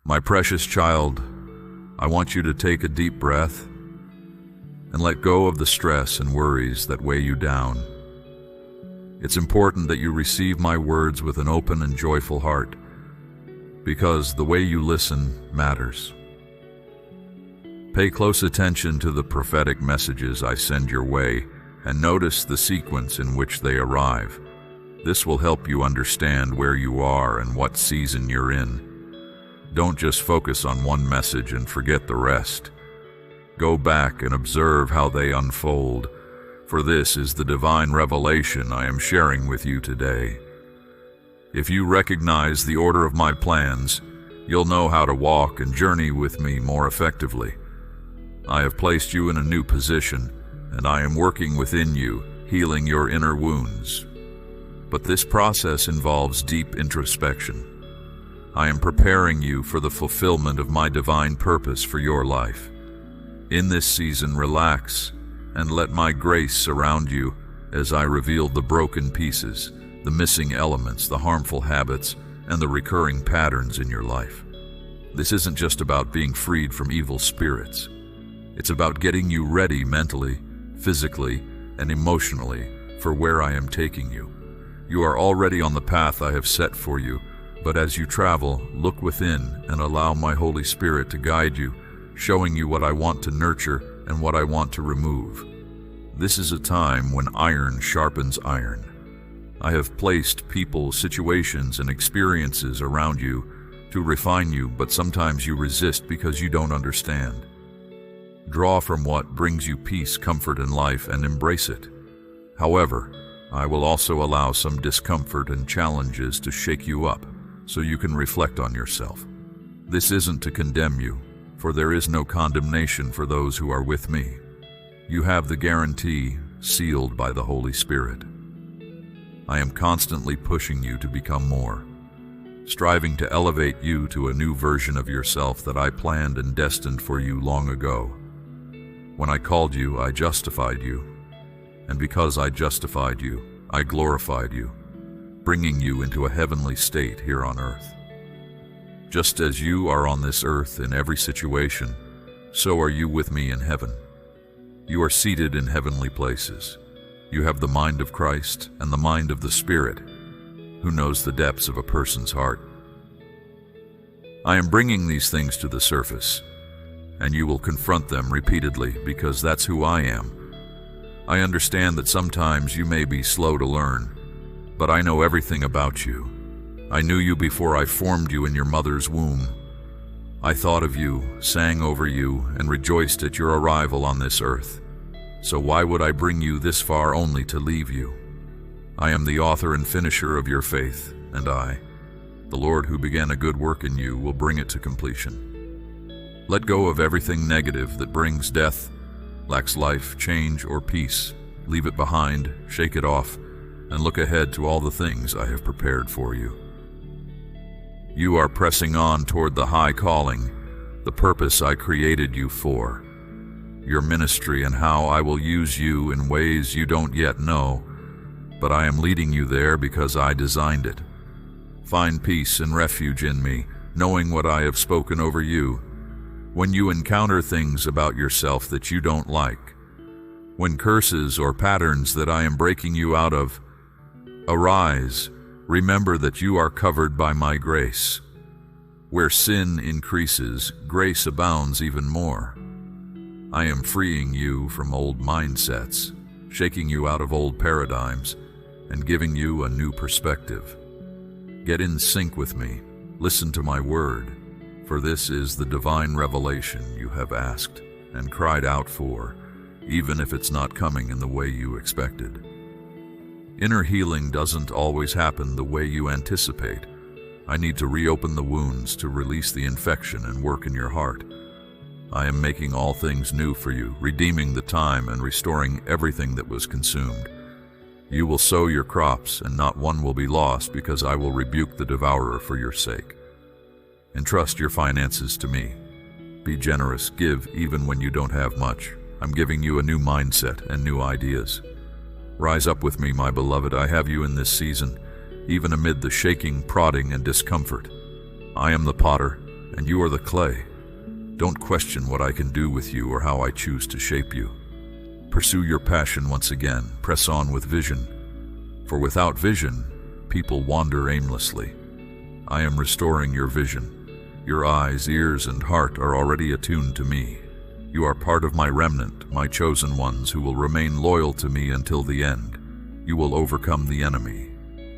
My precious child, I want you to take a deep breath and let go of the stress and worries that weigh you down. It's important that you receive my words with an open and joyful heart, because the way you listen matters. Pay close attention to the prophetic messages I send your way and notice the sequence in which they arrive. This will help you understand where you are and what season you're in. Don't just focus on one message and forget the rest. Go back and observe how they unfold, for this is the divine revelation I am sharing with you today. If you recognize the order of my plans, you'll know how to walk and journey with me more effectively. I have placed you in a new position, and I am working within you, healing your inner wounds. But this process involves deep introspection. I am preparing you for the fulfillment of my divine purpose for your life. In this season, relax and let my grace surround you as I reveal the broken pieces, the missing elements, the harmful habits, and the recurring patterns in your life. This isn't just about being freed from evil spirits. It's about getting you ready mentally, physically, and emotionally for where I am taking you. You are already on the path I have set for you, but as you travel, look within and allow my Holy Spirit to guide you, showing you what I want to nurture and what I want to remove. This is a time when iron sharpens iron. I have placed people, situations, and experiences around you to refine you, but sometimes you resist because you don't understand. Draw from what brings you peace, comfort, and life, and embrace it. However, I will also allow some discomfort and challenges to shake you up, so you can reflect on yourself. This isn't to condemn you, for there is no condemnation for those who are with me. You have the guarantee sealed by the Holy Spirit. I am constantly pushing you to become more, striving to elevate you to a new version of yourself that I planned and destined for you long ago. When I called you, I justified you, and because I justified you, I glorified you, bringing you into a heavenly state here on earth. Just as you are on this earth in every situation, so are you with me in heaven. You are seated in heavenly places. You have the mind of Christ and the mind of the Spirit, who knows the depths of a person's heart. I am bringing these things to the surface, and you will confront them repeatedly because that's who I am. I understand that sometimes you may be slow to learn, but I know everything about you. I knew you before I formed you in your mother's womb. I thought of you, sang over you, and rejoiced at your arrival on this earth. So why would I bring you this far only to leave you? I am the author and finisher of your faith, and I, the Lord who began a good work in you, will bring it to completion. Let go of everything negative that brings death, lacks life, change, or peace. Leave it behind, shake it off, and look ahead to all the things I have prepared for you. You are pressing on toward the high calling, the purpose I created you for, your ministry, and how I will use you in ways you don't yet know, but I am leading you there because I designed it. Find peace and refuge in me, knowing what I have spoken over you. When you encounter things about yourself that you don't like, when curses or patterns that I am breaking you out of arise, remember that you are covered by my grace. Where sin increases, grace abounds even more. I am freeing you from old mindsets, shaking you out of old paradigms, and giving you a new perspective. Get in sync with me. Listen to my word, for this is the divine revelation you have asked and cried out for, even if it's not coming in the way you expected. Inner healing doesn't always happen the way you anticipate. I need to reopen the wounds to release the infection and work in your heart. I am making all things new for you, redeeming the time and restoring everything that was consumed. You will sow your crops, and not one will be lost, because I will rebuke the devourer for your sake. Entrust your finances to me. Be generous, give even when you don't have much. I'm giving you a new mindset and new ideas. Rise up with me, my beloved. I have you in this season, even amid the shaking, prodding, and discomfort. I am the potter, and you are the clay. Don't question what I can do with you or how I choose to shape you. Pursue your passion once again. Press on with vision. For without vision, people wander aimlessly. I am restoring your vision. Your eyes, ears, and heart are already attuned to me. You are part of my remnant, my chosen ones who will remain loyal to me until the end. You will overcome the enemy.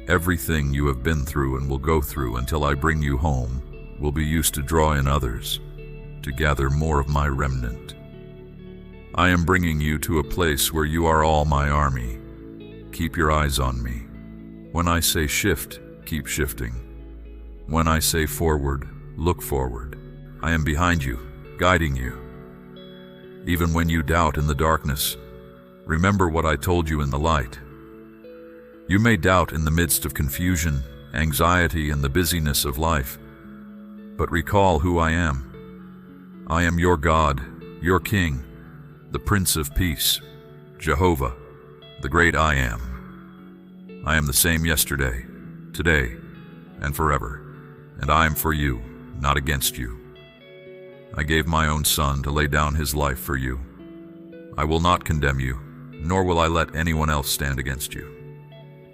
Everything you have been through and will go through until I bring you home will be used to draw in others, to gather more of my remnant. I am bringing you to a place where you are all my army. Keep your eyes on me. When I say shift, keep shifting. When I say forward, look forward. I am behind you, guiding you. Even when you doubt in the darkness, remember what I told you in the light. You may doubt in the midst of confusion, anxiety, and the busyness of life, but recall who I am. I am your God, your King, the Prince of Peace, Jehovah, the great I Am. I am the same yesterday, today, and forever, and I am for you, not against you. I gave my own Son to lay down his life for you. I will not condemn you, nor will I let anyone else stand against you.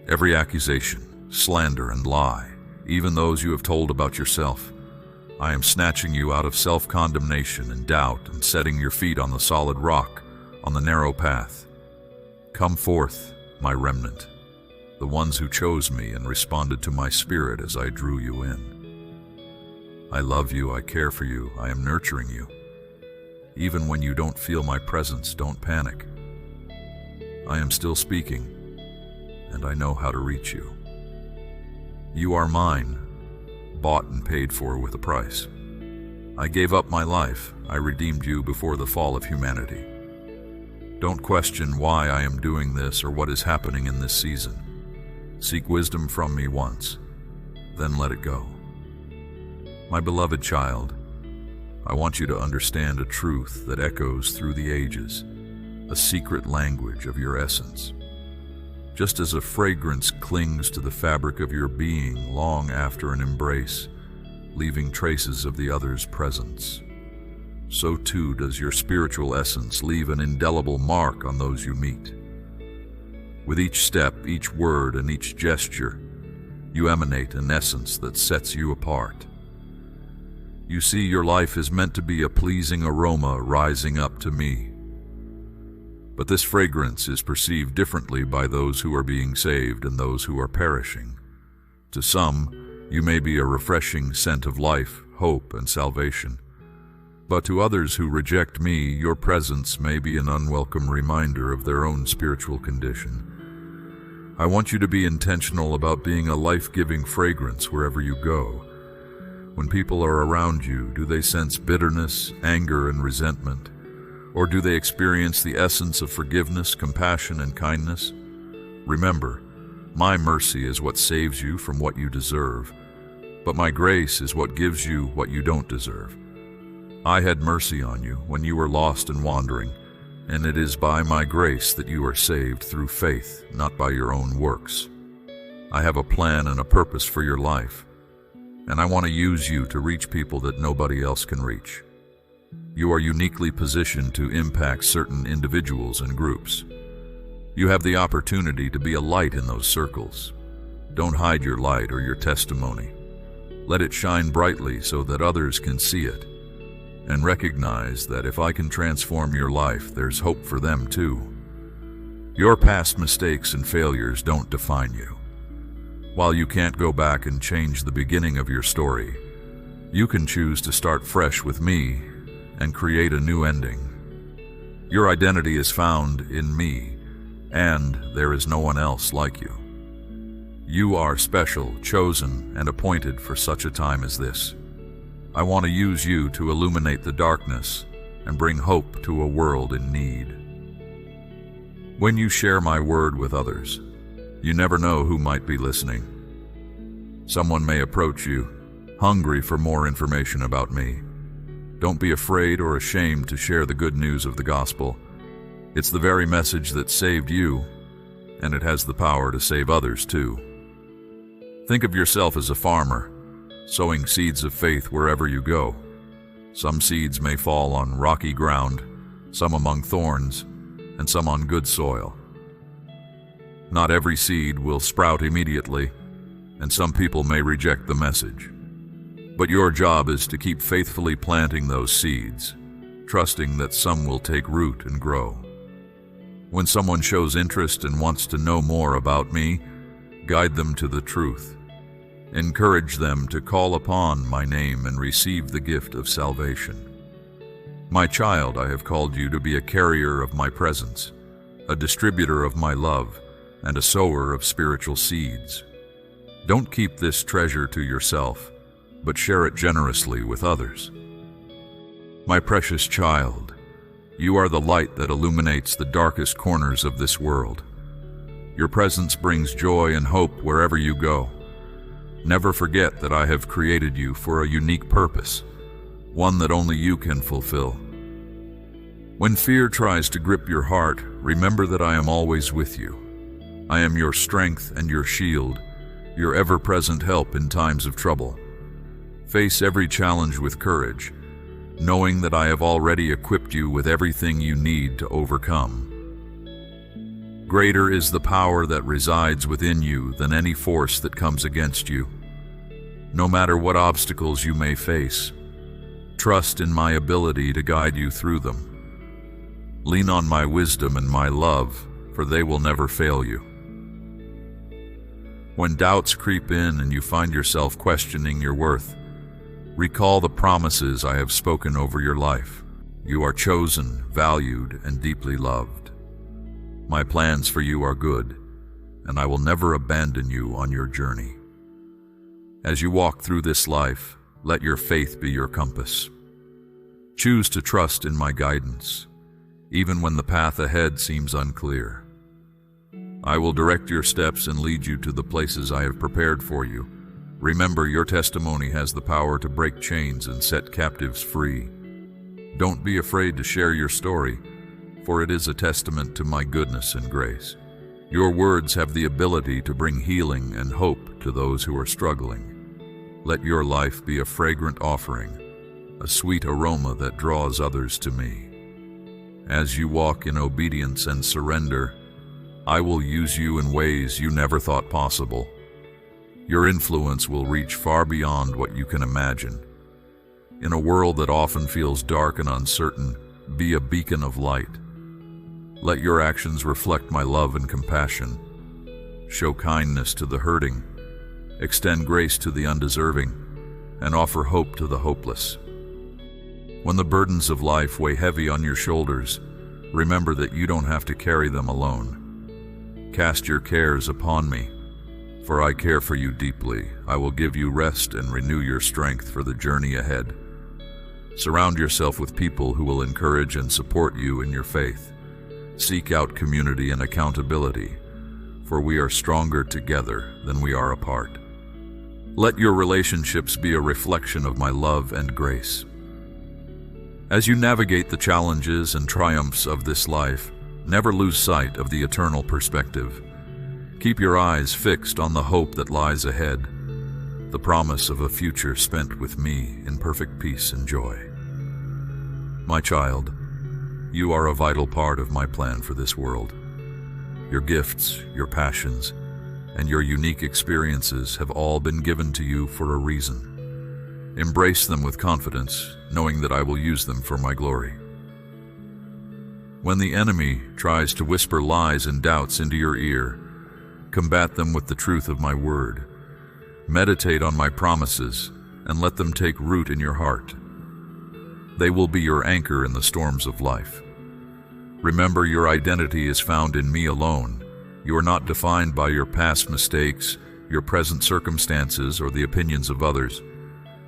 Every accusation, slander, and lie, even those you have told about yourself, I am snatching you out of self-condemnation and doubt and setting your feet on the solid rock, on the narrow path. Come forth, my remnant, the ones who chose me and responded to my spirit as I drew you in. I love you, I care for you, I am nurturing you. Even when you don't feel my presence, don't panic. I am still speaking, and I know how to reach you. You are mine, bought and paid for with a price. I gave up my life, I redeemed you before the fall of humanity. Don't question why I am doing this or what is happening in this season. Seek wisdom from me once, then let it go. My beloved child, I want you to understand a truth that echoes through the ages, a secret language of your essence. Just as a fragrance clings to the fabric of your being long after an embrace, leaving traces of the other's presence, so too does your spiritual essence leave an indelible mark on those you meet. With each step, each word, and each gesture, you emanate an essence that sets you apart. You see, your life is meant to be a pleasing aroma rising up to me. But this fragrance is perceived differently by those who are being saved and those who are perishing. To some, you may be a refreshing scent of life, hope, and salvation. But to others who reject me, your presence may be an unwelcome reminder of their own spiritual condition. I want you to be intentional about being a life-giving fragrance wherever you go. When people are around you, do they sense bitterness, anger, and resentment? Or do they experience the essence of forgiveness, compassion, and kindness? Remember, my mercy is what saves you from what you deserve, but my grace is what gives you what you don't deserve. I had mercy on you when you were lost and wandering, and it is by my grace that you are saved through faith, not by your own works. I have a plan and a purpose for your life, and I want to use you to reach people that nobody else can reach. You are uniquely positioned to impact certain individuals and groups. You have the opportunity to be a light in those circles. Don't hide your light or your testimony. Let it shine brightly so that others can see it. And recognize that if I can transform your life, there's hope for them too. Your past mistakes and failures don't define you. While you can't go back and change the beginning of your story, you can choose to start fresh with me and create a new ending. Your identity is found in me, and there is no one else like you. You are special, chosen, and appointed for such a time as this. I want to use you to illuminate the darkness and bring hope to a world in need. When you share my word with others, you never know who might be listening. Someone may approach you, hungry for more information about me. Don't be afraid or ashamed to share the good news of the gospel. It's the very message that saved you, and it has the power to save others too. Think of yourself as a farmer. sowing seeds of faith wherever you go. Some seeds may fall on rocky ground, some among thorns, and some on good soil. Not every seed will sprout immediately, and some people may reject the message. But your job is to keep faithfully planting those seeds, trusting that some will take root and grow. When someone shows interest and wants to know more about me, guide them to the truth. Encourage them to call upon my name and receive the gift of salvation. My child, I have called you to be a carrier of my presence, a distributor of my love, and a sower of spiritual seeds. Don't keep this treasure to yourself, but share it generously with others. My precious child, you are the light that illuminates the darkest corners of this world. Your presence brings joy and hope wherever you go. Never forget that I have created you for a unique purpose, one that only you can fulfill. When fear tries to grip your heart, remember that I am always with you. I am your strength and your shield, your ever-present help in times of trouble. Face every challenge with courage, knowing that I have already equipped you with everything you need to overcome. Greater is the power that resides within you than any force that comes against you. No matter what obstacles you may face, trust in my ability to guide you through them. Lean on my wisdom and my love, for they will never fail you. When doubts creep in and you find yourself questioning your worth, recall the promises I have spoken over your life. You are chosen, valued, and deeply loved. My plans for you are good, and I will never abandon you on your journey. As you walk through this life, let your faith be your compass. Choose to trust in my guidance, even when the path ahead seems unclear. I will direct your steps and lead you to the places I have prepared for you. Remember, your testimony has the power to break chains and set captives free. Don't be afraid to share your story, for it is a testament to my goodness and grace. Your words have the ability to bring healing and hope to those who are struggling. Let your life be a fragrant offering, a sweet aroma that draws others to me. As you walk in obedience and surrender, I will use you in ways you never thought possible. Your influence will reach far beyond what you can imagine. In a world that often feels dark and uncertain, be a beacon of light. Let your actions reflect my love and compassion. Show kindness to the hurting, extend grace to the undeserving, and offer hope to the hopeless. When the burdens of life weigh heavy on your shoulders, remember that you don't have to carry them alone. Cast your cares upon me, for I care for you deeply. I will give you rest and renew your strength for the journey ahead. Surround yourself with people who will encourage and support you in your faith. Seek out community and accountability, for we are stronger together than we are apart. Let your relationships be a reflection of my love and grace. As you navigate the challenges and triumphs of this life, never lose sight of the eternal perspective. Keep your eyes fixed on the hope that lies ahead, the promise of a future spent with me in perfect peace and joy. My child, you are a vital part of my plan for this world. Your gifts, your passions, and your unique experiences have all been given to you for a reason. Embrace them with confidence, knowing that I will use them for my glory. When the enemy tries to whisper lies and doubts into your ear, combat them with the truth of my word. Meditate on my promises and let them take root in your heart. They will be your anchor in the storms of life. Remember, your identity is found in me alone. You are not defined by your past mistakes, your present circumstances, or the opinions of others.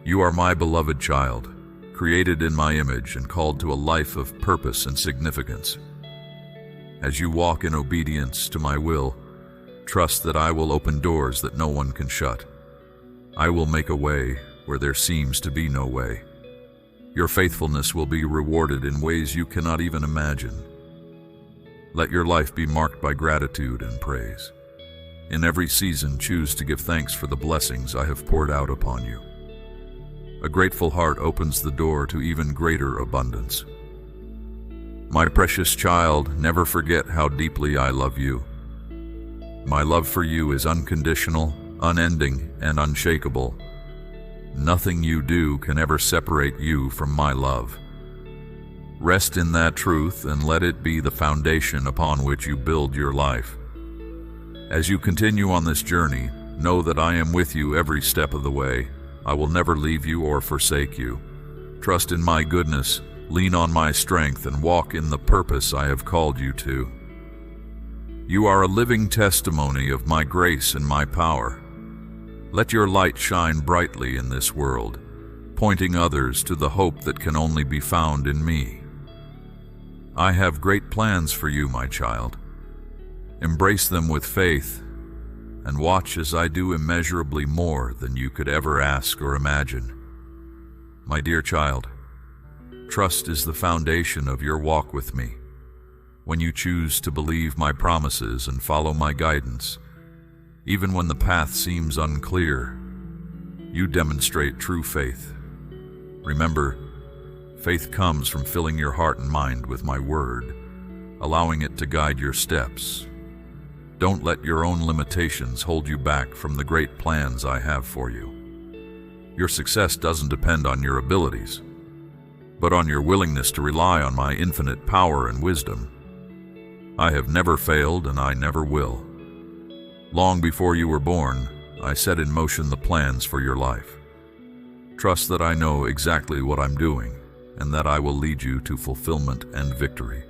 You are my beloved child, created in my image and called to a life of purpose and significance. As you walk in obedience to my will, trust that I will open doors that no one can shut. I will make a way where there seems to be no way. Your faithfulness will be rewarded in ways you cannot even imagine. Let your life be marked by gratitude and praise. In every season, choose to give thanks for the blessings I have poured out upon you. A grateful heart opens the door to even greater abundance. My precious child, never forget how deeply I love you. My love for you is unconditional, unending, and unshakable. Nothing you do can ever separate you from my love. Rest in that truth and let it be the foundation upon which you build your life. As you continue on this journey, know that I am with you every step of the way. I will never leave you or forsake you. Trust in my goodness, lean on my strength, and walk in the purpose I have called you to. You are a living testimony of my grace and my power. Let your light shine brightly in this world, pointing others to the hope that can only be found in me. I have great plans for you, my child. Embrace them with faith, and watch as I do immeasurably more than you could ever ask or imagine. My dear child, trust is the foundation of your walk with me. When you choose to believe my promises and follow my guidance, even when the path seems unclear, you demonstrate true faith. Remember, faith comes from filling your heart and mind with my word, allowing it to guide your steps. Don't let your own limitations hold you back from the great plans I have for you. Your success doesn't depend on your abilities, but on your willingness to rely on my infinite power and wisdom. I have never failed, and I never will. Long before you were born, I set in motion the plans for your life. Trust that I know exactly what I'm doing, and that I will lead you to fulfillment and victory.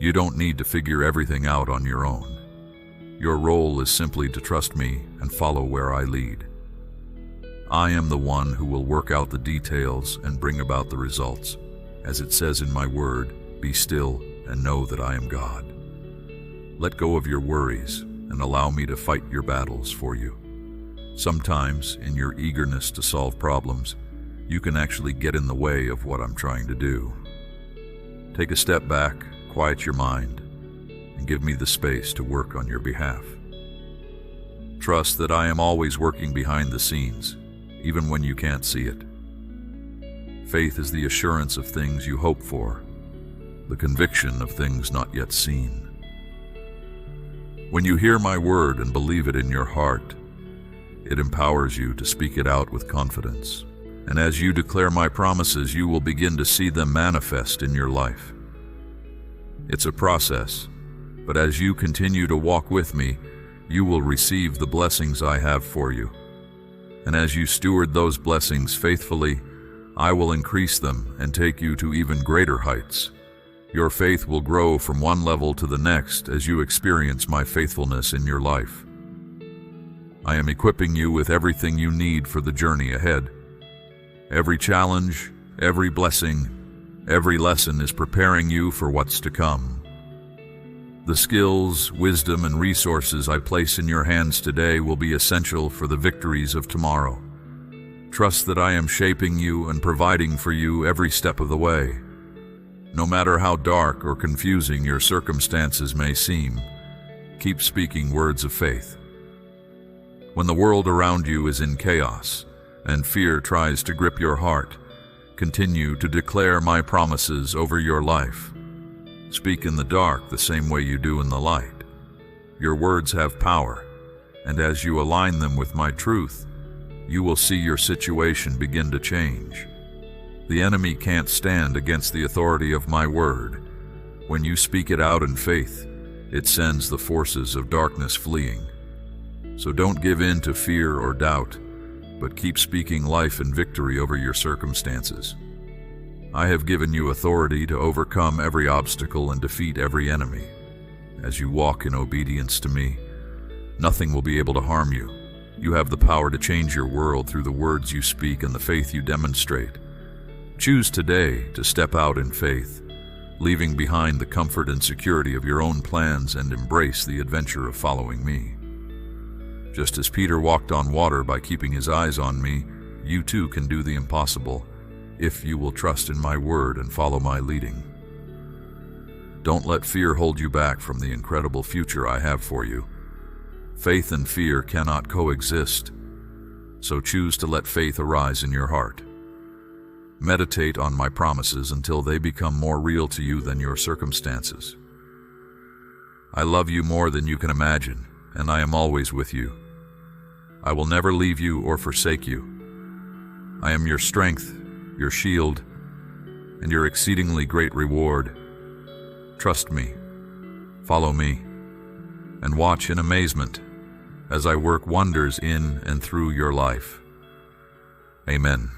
You don't need to figure everything out on your own. Your role is simply to trust me and follow where I lead. I am the one who will work out the details and bring about the results. As it says in my word, be still and know that I am God. Let go of your worries and allow me to fight your battles for you. Sometimes, in your eagerness to solve problems, you can actually get in the way of what I'm trying to do. Take a step back, quiet your mind, and give me the space to work on your behalf. Trust that I am always working behind the scenes, even when you can't see it. Faith is the assurance of things you hope for, the conviction of things not yet seen. When you hear my word and believe it in your heart, it empowers you to speak it out with confidence. And as you declare my promises, you will begin to see them manifest in your life. It's a process, but as you continue to walk with me, you will receive the blessings I have for you. And as you steward those blessings faithfully, I will increase them and take you to even greater heights. Your faith will grow from one level to the next as you experience my faithfulness in your life. I am equipping you with everything you need for the journey ahead. Every challenge, every blessing, every lesson is preparing you for what's to come. The skills, wisdom, and resources I place in your hands today will be essential for the victories of tomorrow. Trust that I am shaping you and providing for you every step of the way. No matter how dark or confusing your circumstances may seem, keep speaking words of faith. When the world around you is in chaos and fear tries to grip your heart, continue to declare my promises over your life. Speak in the dark the same way you do in the light. Your words have power, and as you align them with my truth, you will see your situation begin to change. The enemy can't stand against the authority of my word. When you speak it out in faith, it sends the forces of darkness fleeing. So don't give in to fear or doubt, but keep speaking life and victory over your circumstances. I have given you authority to overcome every obstacle and defeat every enemy. As you walk in obedience to me, nothing will be able to harm you. You have the power to change your world through the words you speak and the faith you demonstrate. Choose today to step out in faith, leaving behind the comfort and security of your own plans, and embrace the adventure of following me. Just as Peter walked on water by keeping his eyes on me, you too can do the impossible if you will trust in my word and follow my leading. Don't let fear hold you back from the incredible future I have for you. Faith and fear cannot coexist. so choose to let faith arise in your heart. Meditate on my promises until they become more real to you than your circumstances. I love you more than you can imagine, and I am always with you. I will never leave you or forsake you. I am your strength, your shield, and your exceedingly great reward. Trust me, follow me, and watch in amazement as I work wonders in and through your life. Amen.